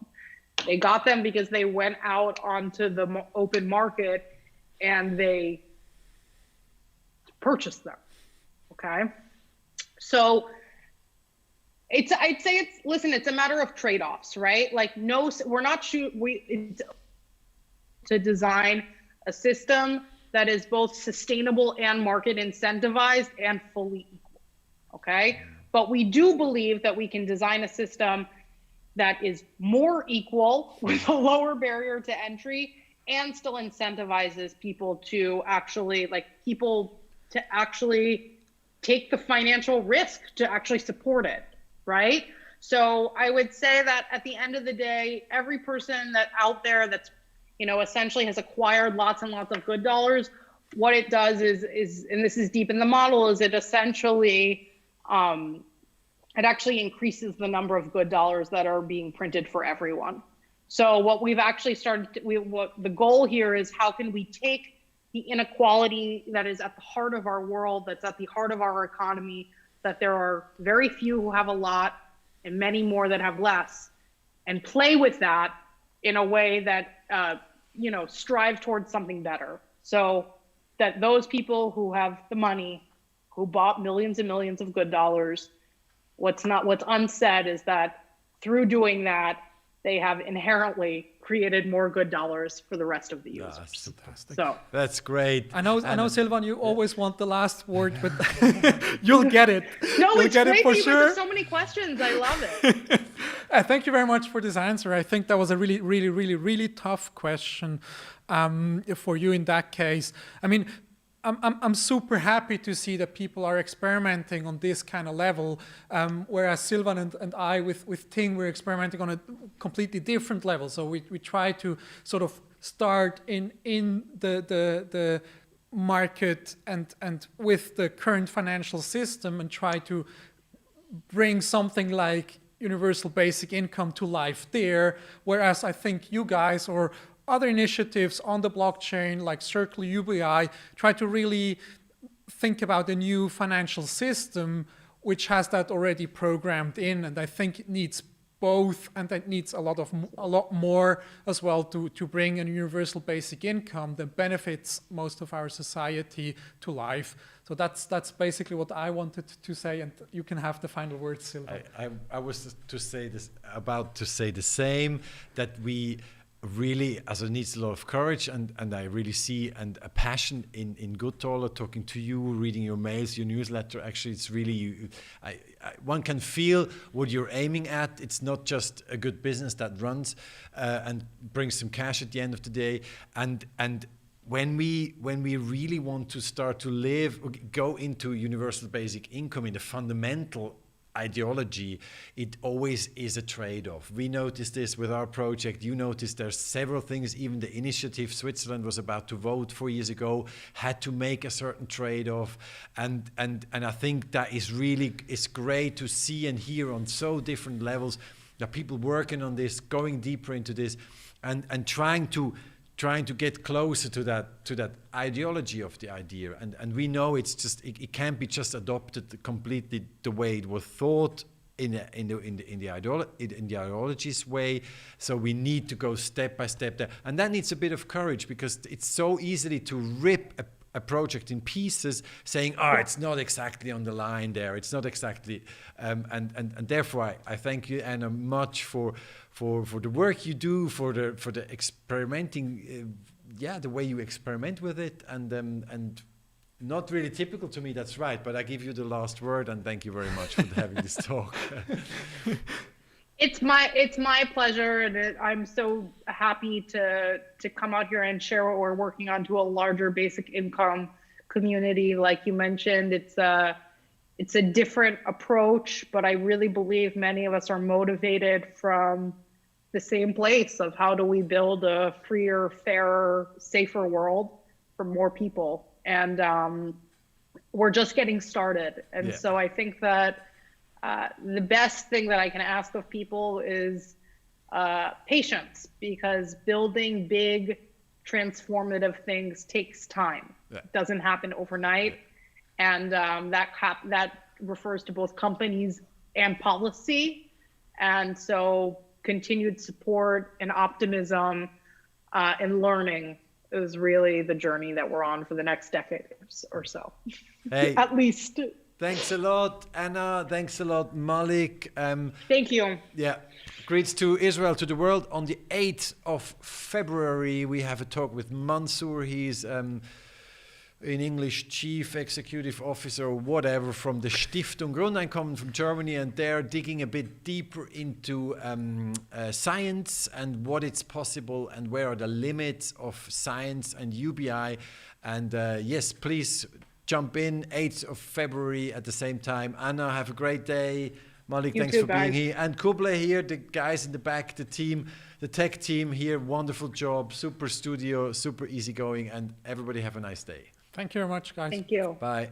They got them because they went out onto the open market and they purchased them, okay? So I'd say it's a matter of trade-offs, right? Like to design a system that is both sustainable and market incentivized and fully equal, okay? But we do believe that we can design a system that is more equal with a lower barrier to entry and still incentivizes people to actually take the financial risk to actually support it, right? So I would say that at the end of the day, every person that out there that's essentially has acquired lots and lots of $good, what it does is, and this is deep in the model, is it essentially, it actually increases the number of $good that are being printed for everyone. So what we've actually what the goal here is, how can we take the inequality that is at the heart of our world, that's at the heart of our economy, that there are very few who have a lot and many more that have less, and play with that in a way that strive towards something better, so that those people who have the money, who bought millions and millions of $good, what's unsaid is that through doing that, they have inherently created more $good for the rest of the users. That's fantastic. So that's great. I know, Silvan, you always want the last word, but you'll get it. No, you'll it's get great it for because sure. there's so many questions. I love it. Thank you very much for this answer. I think that was a really, really, really, really tough question for you in that case. I mean, I'm super happy to see that people are experimenting on this kind of level, whereas Silvan and I with Ting, we're experimenting on a completely different level. So we try to sort of start in the market and with the current financial system and try to bring something like universal basic income to life there, whereas I think you guys or other initiatives on the blockchain like Circle UBI try to really think about a new financial system which has that already programmed in, and I think it needs both, and it needs a lot more as well to bring a universal basic income that benefits most of our society to life. So that's basically what I wanted to say, and you can have the final words, Silvan. I was about to say the same, that we really, as it needs a lot of courage, and I really see a passion in GoodDollar, talking to you, reading your mails, your newsletter. Actually, it's really, one can feel what you're aiming at. It's not just a good business that runs and brings some cash at the end of the day. And when we really want to start to go into universal basic income in the fundamental ideology, it always is a trade-off. We noticed this with our project. You noticed there's several things. Even the initiative Switzerland was about to vote 4 years ago had to make a certain trade-off, and I think that is really, it's great to see and hear on so different levels that people working on this, going deeper into this, and trying to get closer to that ideology of the idea, and we know it's just it can't be just adopted completely the way it was thought in the ideology's way. So we need to go step by step there, and that needs a bit of courage, because it's so easily to rip a project in pieces, saying, "Oh, it's not exactly on the line there. It's not exactly," and therefore I thank you, Anna, much for the work you do, for the experimenting, the way you experiment with it, and not really typical to me. That's right, but I give you the last word, and thank you very much for having this talk. It's my pleasure, and I'm so happy to come out here and share what we're working on to a larger basic income community. Like you mentioned, it's a different approach, but I really believe many of us are motivated from the same place of how do we build a freer, fairer, safer world for more people, and we're just getting started. And so I think that the best thing that I can ask of people is patience, because building big, transformative things takes time. It doesn't happen overnight, and that refers to both companies and policy. And so continued support and optimism and learning is really the journey that we're on for the next decade or so, at least. Thanks a lot, Anna. Thanks a lot, Malik. Thank you. Yeah. Greets to Israel, to the world. On the 8th of February, we have a talk with Mansour. He's, in English, Chief Executive Officer or whatever from the Stiftung Grundeinkommen from Germany. And they're digging a bit deeper into science and what it's possible and where are the limits of science and UBI. And yes, please jump in, 8th of February at the same time. Anna, have a great day. Malik, thanks for being here. And Kuble here, the guys in the back, the team, the tech team here, wonderful job, super studio, super easygoing, and everybody have a nice day. Thank you very much, guys. Thank you. Bye.